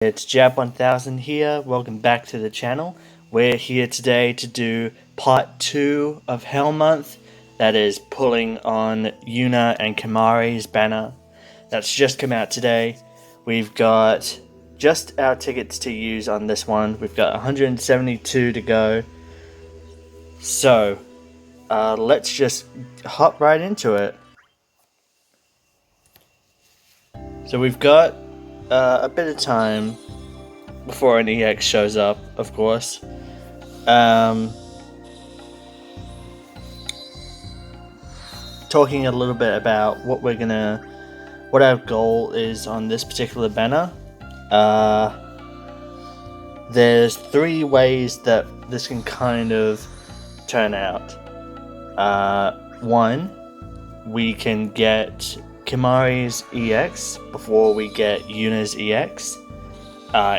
It's Jab1000 here, welcome back to the channel. We're here today to do part 2 of Hell Month, that is pulling on Yuna and Kimahri's banner. That's just come out today. We've got just our tickets to use on this one, we've got 172 to go. So, let's just hop right into it. So we've got a bit of time before an EX shows up, of course. Talking a little bit about what our goal is on this particular banner. There's 3 ways that this can kind of turn out. 1, we can get Kimahri's EX before we get Yuna's EX.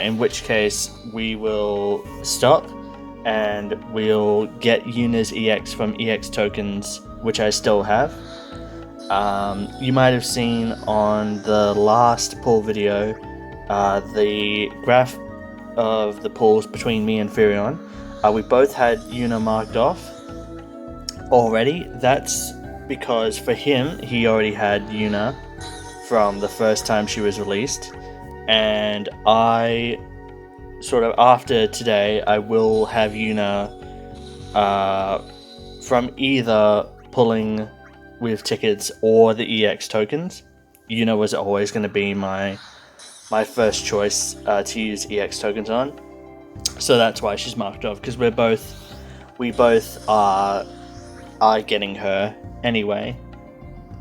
In which case we will stop and we'll get Yuna's EX from EX tokens, which I still have. You might have seen on the last pull video the graph of the pulls between me and Furion. We both had Yuna marked off already. That's because for him, he already had Yuna from the first time she was released. And I, sort of after today, I will have Yuna from either pulling with tickets or the EX tokens. Yuna was always going to be my first choice to use EX tokens on. So that's why she's marked off, because we both are getting her anyway,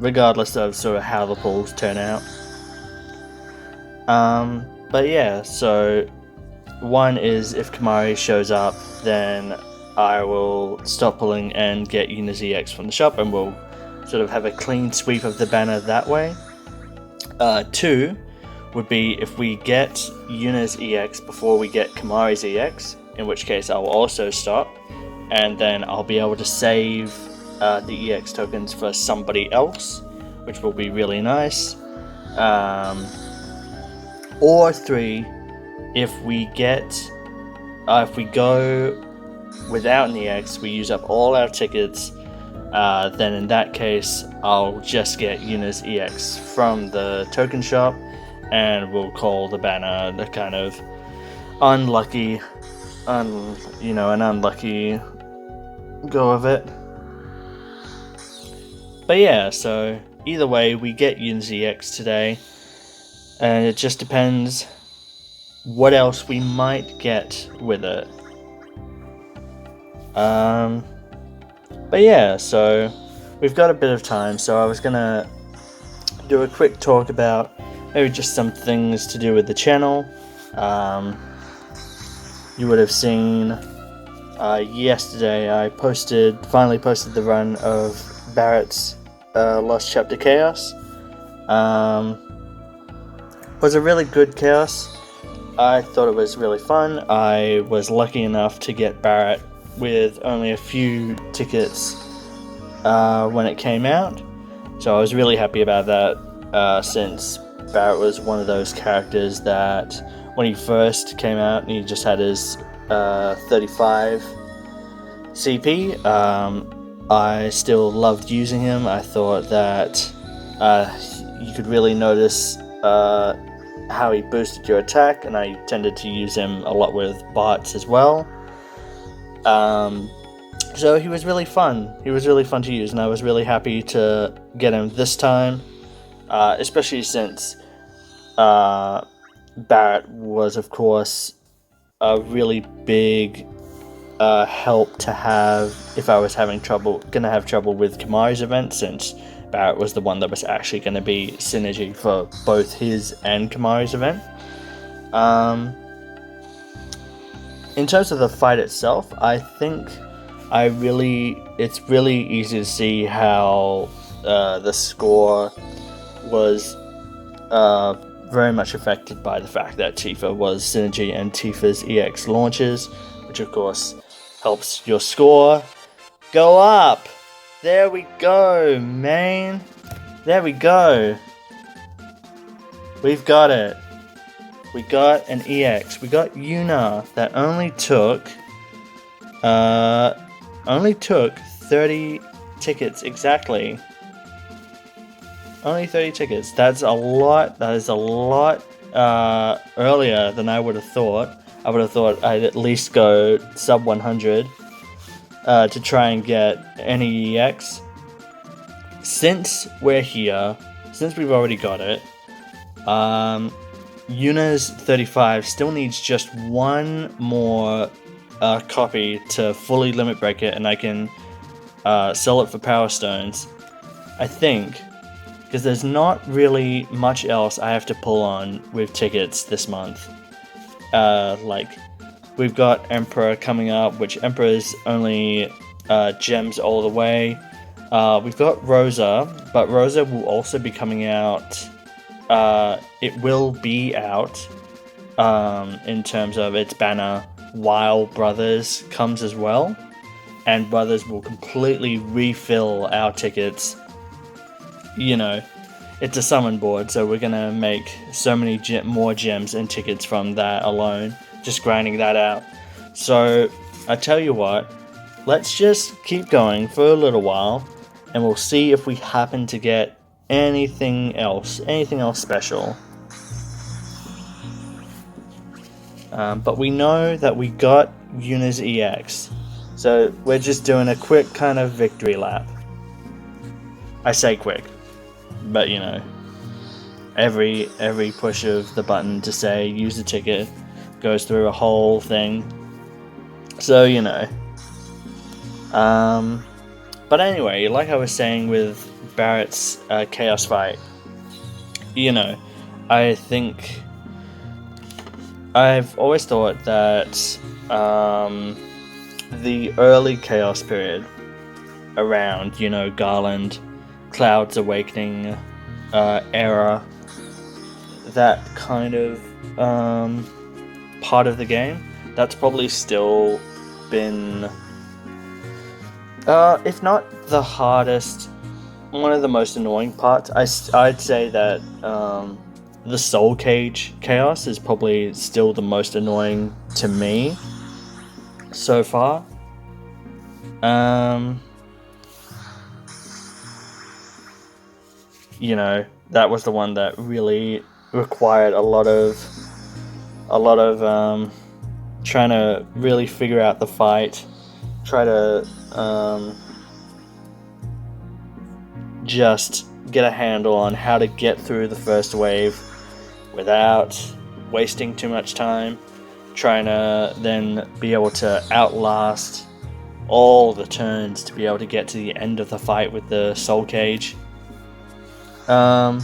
regardless of sort of how the pulls turn out. But yeah, so 1 is if Kimahri shows up, then I will stop pulling and get Yuna's EX from the shop, and we'll sort of have a clean sweep of the banner that way. 2 would be if we get Yuna's EX before we get Kimahri's EX, in which case I'll also stop, and then I'll be able to save the EX tokens for somebody else, which will be really nice. Or 3, if we go without an EX, we use up all our tickets, then in that case, I'll just get Yuna's EX from the token shop, and we'll call the banner the kind of unlucky go of it. But yeah, so either way, we get Yuna's EX today. And it just depends what else we might get with it. But yeah, so we've got a bit of time, so I was gonna do a quick talk about maybe just some things to do with the channel. You would have seen yesterday I finally posted the run of Barrett's Lost Chapter Chaos. Was a really good chaos. I thought it was really fun. I was lucky enough to get Barrett with only a few tickets when it came out, so I was really happy about that, since Barrett was one of those characters that when he first came out and he just had his 35 CP, I still loved using him. I thought that you could really notice how he boosted your attack, and I tended to use him a lot with bots as well. So he was really fun. He was really fun to use, and I was really happy to get him this time, especially since Barrett was, of course, a really big help to have if I was gonna have trouble with Kimahri's event, since Barrett was the one that was actually going to be synergy for both his and Kimahri's event. In terms of the fight itself, I think it's really easy to see how the score was very much affected by the fact that Tifa was synergy and Tifa's EX launches, which of course helps your score go up. There we go, man. There we go. We've got it. we got an EX. We got Yuna that only took 30 tickets exactly. Only 30 tickets. That's a lot. That is a lot earlier than I would have thought. I would have thought I'd at least go sub 100 to try and get any EX. Since we're here, since we've already got it, Yuna's 35 still needs just one more copy to fully limit break it, and I can sell it for Power Stones. I think, because there's not really much else I have to pull on with tickets this month. Like, we've got Emperor coming up, which Emperor's only gems all the way. We've got Rosa, but Rosa will also be coming out. It will be out in terms of its banner while Brothers comes as well. And Brothers will completely refill our tickets. You know, it's a summon board, so we're gonna make so many more gems and tickets from that alone, just grinding that out. So I tell you what, let's just keep going for a little while, and we'll see if we happen to get anything else special. But we know that we got Yuna's EX, so we're just doing a quick kind of victory lap. I say quick, but you know, every push of the button to say use the ticket goes through a whole thing. So you know. But anyway, like I was saying with Barrett's Chaos fight, you know, I think I've always thought that the early Chaos period around, you know, Garland, Cloud's Awakening era, that kind of part of the game, that's probably still been, if not the hardest, one of the most annoying parts. I'd say that the Soul Cage Chaos is probably still the most annoying to me so far. You know, that was the one that really required a lot of trying to really figure out the fight, try to just get a handle on how to get through the first wave without wasting too much time, trying to then be able to outlast all the turns to be able to get to the end of the fight with the Soul Cage. But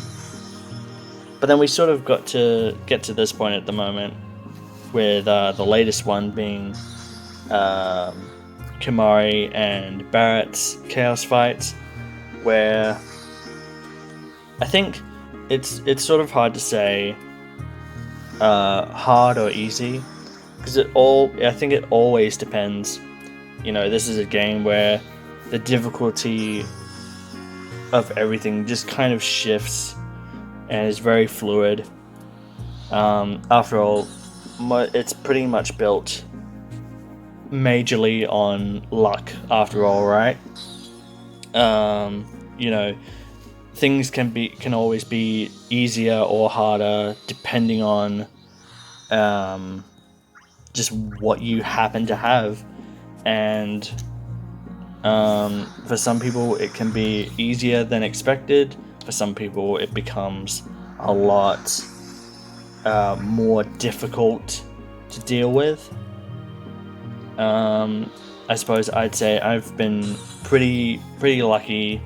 then we sort of got to get to this point at the moment with the latest one being Kimahri and Barrett's Chaos fights, where I think it's sort of hard to say hard or easy, because I think it always depends. You know, this is a game where the difficulty of everything just kind of shifts and is very fluid. After all, it's pretty much built majorly on luck after all, right? You know, things can always be easier or harder depending on just what you happen to have. And for some people it can be easier than expected. For some people it becomes a lot more difficult to deal with. I suppose I'd say I've been pretty lucky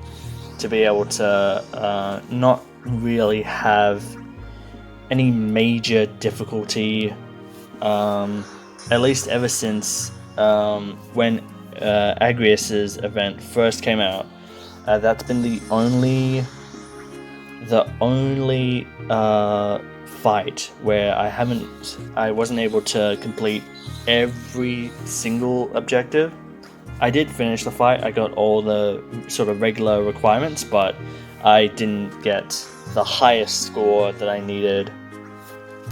to be able to not really have any major difficulty, at least ever since when Agrius's event first came out. That's been the only fight where I wasn't able to complete every single objective. I did finish the fight, I got all the sort of regular requirements, but I didn't get the highest score that I needed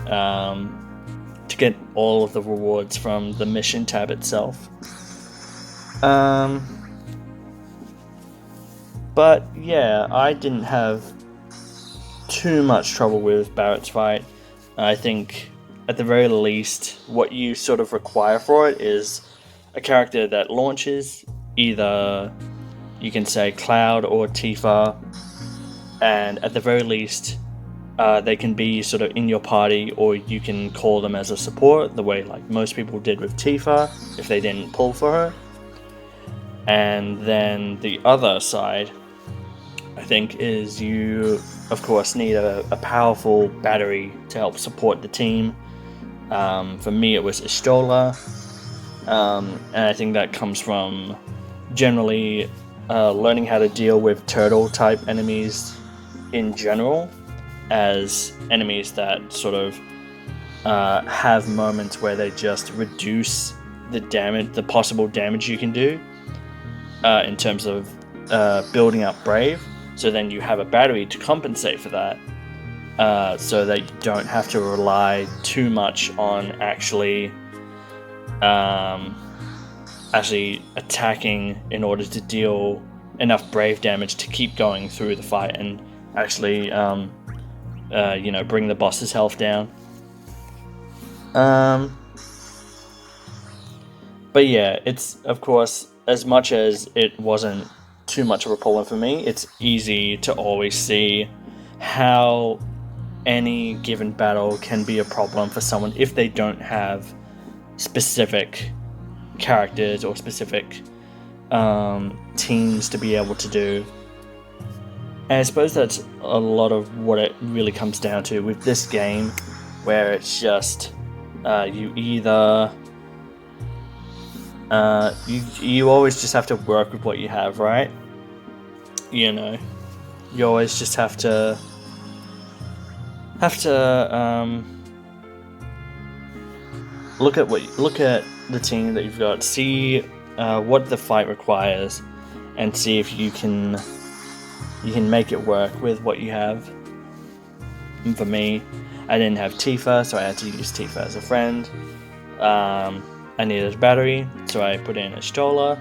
to get all of the rewards from the mission tab itself. But yeah, I didn't have too much trouble with Barrett's fight. I think at the very least what you sort of require for it is a character that launches either, you can say, Cloud or Tifa, and at the very least they can be sort of in your party, or you can call them as a support, the way like most people did with Tifa if they didn't pull for her. And then the other side, I think, is you of course need a powerful battery to help support the team. For me it was Istola, and I think that comes from generally learning how to deal with turtle type enemies in general, as enemies that sort of have moments where they just reduce the damage, the possible damage you can do in terms of building up Brave. So then you have a battery to compensate for that, so that you don't have to rely too much on actually attacking in order to deal enough Brave damage to keep going through the fight and actually bring the boss's health down. But yeah, it's, of course, as much as it wasn't too much of a problem for me, it's easy to always see how any given battle can be a problem for someone if they don't have specific characters or specific teams to be able to do. And I suppose that's a lot of what it really comes down to with this game, where it's just you either you always just have to work with what you have, right? You know, you always just have to look at the team that you've got, see what the fight requires, and see if you can make it work with what you have. And for me, I didn't have Tifa, so I had to use Tifa as a friend. I needed a battery, so I put in Istola.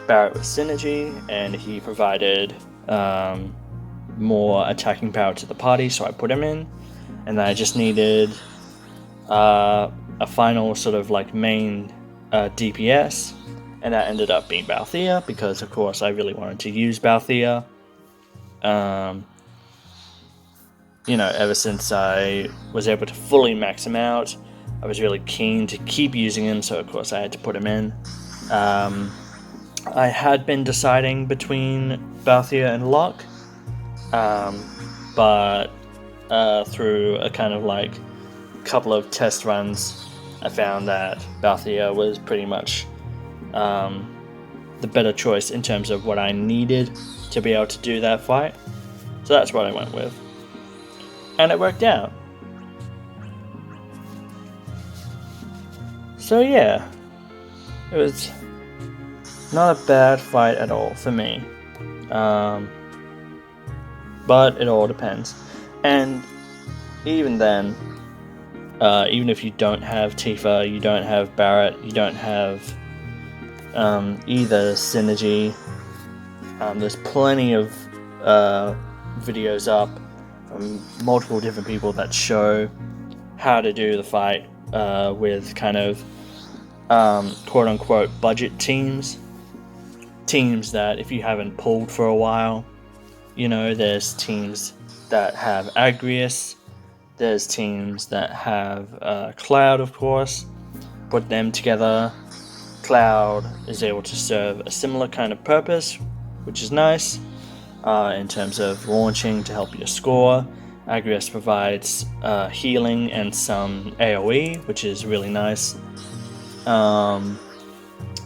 Barrett with synergy, and he provided more attacking power to the party, so I put him in. And then I just needed a final sort of like main DPS, and that ended up being Balthea, because of course I really wanted to use Balthea. Ever since I was able to fully max him out, I was really keen to keep using him, so of course I had to put him in. I had been deciding between Balthea and Locke, but through a kind of like couple of test runs, I found that Balthea was pretty much the better choice in terms of what I needed to be able to do that fight. So that's what I went with. And it worked out. So yeah, it was not a bad fight at all for me. But it all depends. And even then, even if you don't have Tifa, you don't have Barrett, you don't have either synergy, there's plenty of videos up from multiple different people that show how to do the fight with kind of quote-unquote budget teams that if you haven't pulled for a while, there's teams that have Agrius, there's teams that have Cloud, of course. Put them together, Cloud is able to serve a similar kind of purpose, which is nice in terms of launching to help your score. Agrius provides healing and some AoE, which is really nice.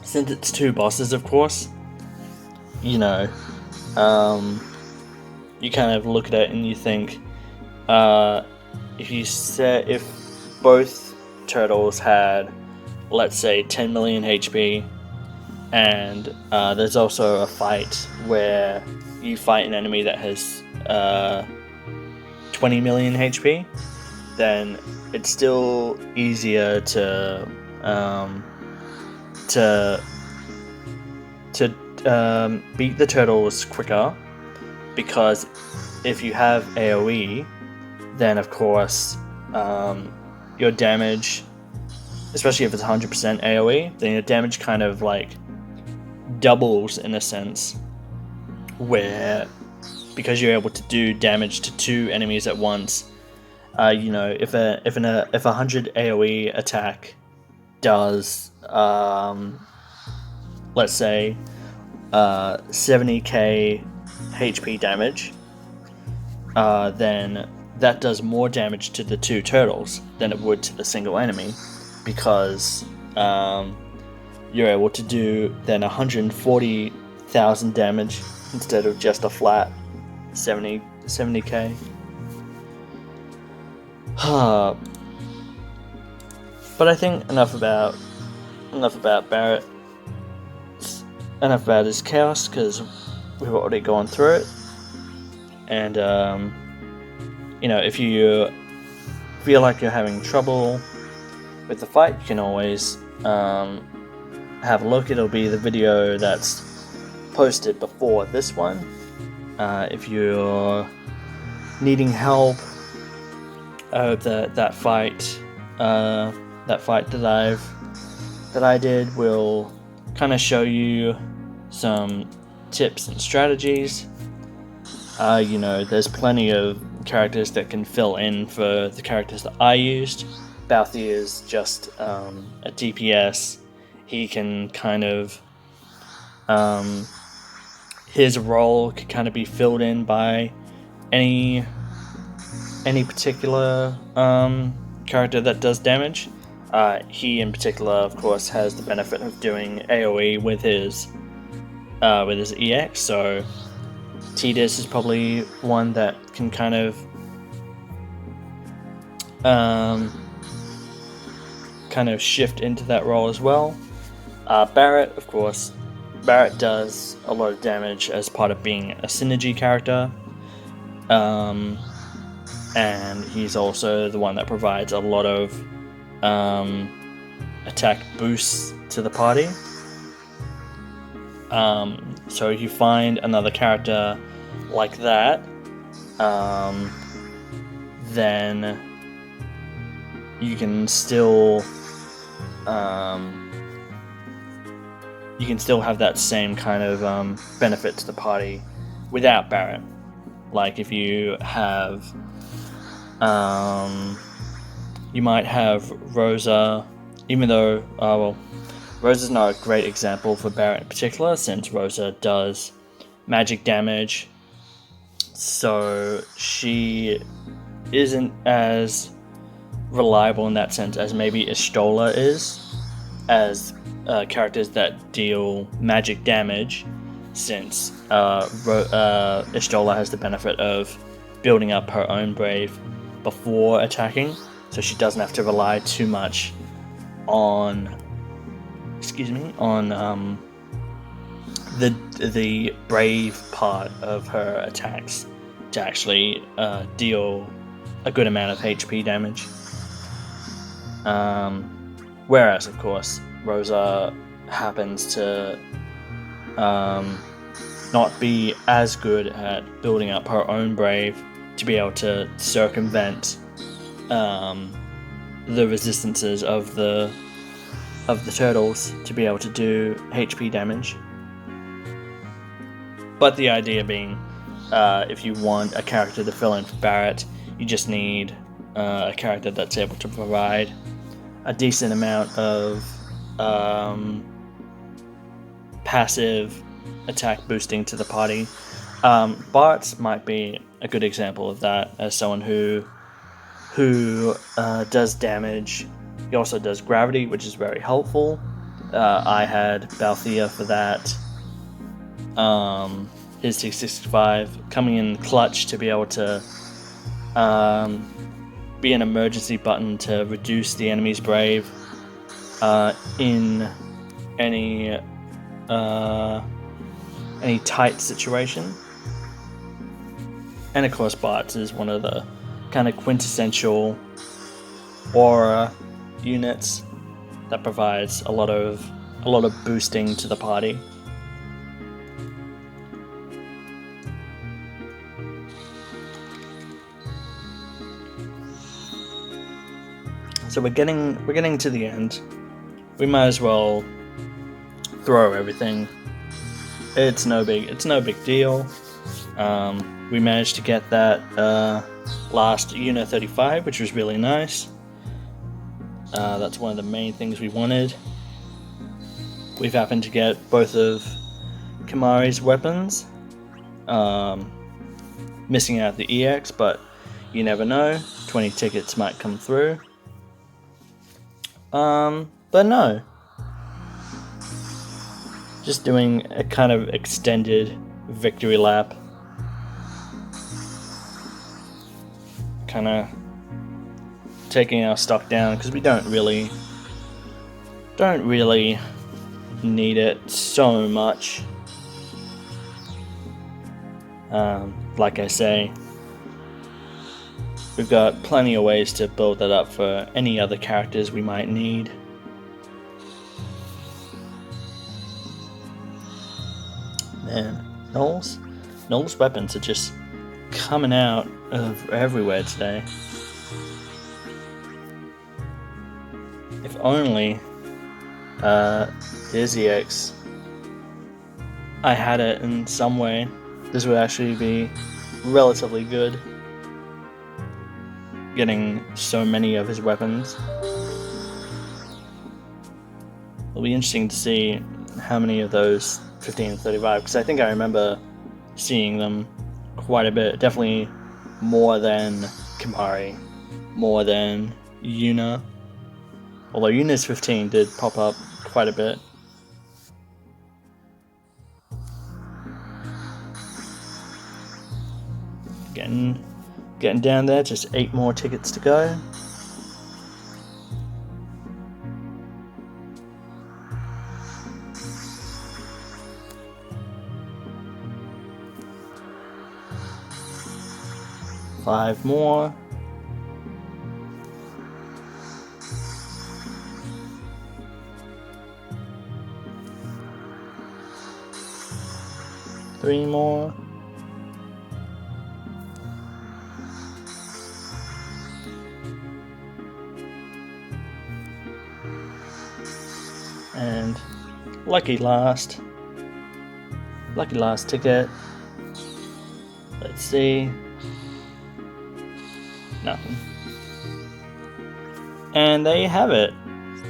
Since it's two bosses, of course, you kind of look at it and you think, if both turtles had, let's say, 10 million HP, and there's also a fight where you fight an enemy that has 20 million HP, then it's still easier to beat the turtles quicker, because if you have AoE, then of course your damage, especially if it's 100% AoE, then your damage kind of like doubles in a sense, where because you're able to do damage to 2 enemies at once. You know, if a 100 AoE attack does let's say 70k HP damage, then that does more damage to the 2 turtles than it would to the single enemy, because you're able to do then 140,000 damage instead of just a flat 70k. But I think enough about Barret. Enough about his chaos, because we've already gone through it. And you know, if you feel like you're having trouble with the fight, you can always have a look. It'll be the video that's posted before this one. If you're needing help, that fight that I did will kind of show you some tips and strategies. You know, there's plenty of characters that can fill in for the characters that I used. Balthier is just a DPS. He can kind of his role can kind of be filled in by any particular character that does damage. He in particular, of course, has the benefit of doing AoE with his EX, so Tidus is probably one that can kind of shift into that role as well. Barret, of course, Barret does a lot of damage as part of being a synergy character, and he's also the one that provides a lot of attack boosts to the party. So if you find another character like that, then you can still have that same kind of benefit to the party without Barret. Like if you have you might have Rosa, even though Rosa's not a great example for Barret in particular, since Rosa does magic damage, so she isn't as reliable in that sense as maybe Istola is, as characters that deal magic damage, since Istola has the benefit of building up her own brave before attacking, so she doesn't have to rely too much on the brave part of her attacks to actually deal a good amount of HP damage. Whereas, of course, Rosa happens to not be as good at building up her own brave to be able to circumvent the resistances of the turtles to be able to do HP damage. But the idea being, if you want a character to fill in for Barret, you just need a character that's able to provide a decent amount of passive attack boosting to the party. Bart might be a good example of that, as someone who does damage. He also does gravity, which is very helpful. I had Balthier for that. His 665 coming in clutch to be able to be an emergency button to reduce the enemy's brave in any tight situation. And of course, Bart is one of the kind of quintessential aura units that provides a lot of boosting to the party. So we're getting to the end. We might as well throw everything. It's no big deal. We managed to get that last Yuna 35, which was really nice. That's one of the main things we wanted. We've happened to get both of Kimahri's weapons. Missing out the EX, but you never know. 20 tickets might come through. But no. Just doing a kind of extended victory lap. Kind of taking our stock down because we don't really need it so much. Like I say, we've got plenty of ways to build that up for any other characters we might need. Man, Noel's weapons are just coming out of everywhere today. If only his EX, I had it in some way, this would actually be relatively good. Getting so many of his weapons. It'll be interesting to see how many of those 15 and 35, because I think I remember seeing them quite a bit. Definitely more than Kimahri, more than Yuna. Although Yuna's 15 did pop up quite a bit. Getting down there, just 8 more tickets to go. Five more. Three more. And lucky last ticket. Let's see. Nothing. And there you have it.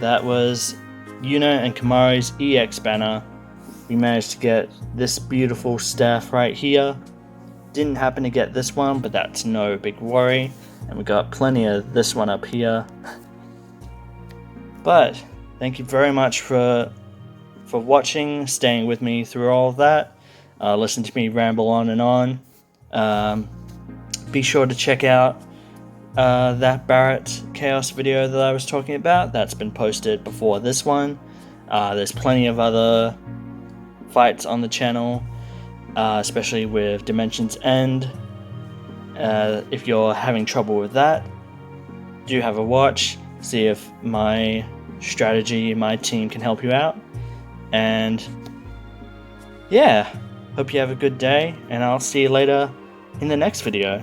That was Yuna and Kimahri's EX banner. We managed to get this beautiful staff right here. Didn't happen to get this one, but that's no big worry. And we got plenty of this one up here. But thank you very much for watching, staying with me through all of that. Listen to me ramble on and on. Be sure to check out that Barrett Chaos video that I was talking about. That's been posted before this one. There's plenty of other fights on the channel, especially with Dimension's End. If you're having trouble with that, do have a watch, see if my strategy, my team can help you out. And yeah, hope you have a good day, and I'll see you later in the next video.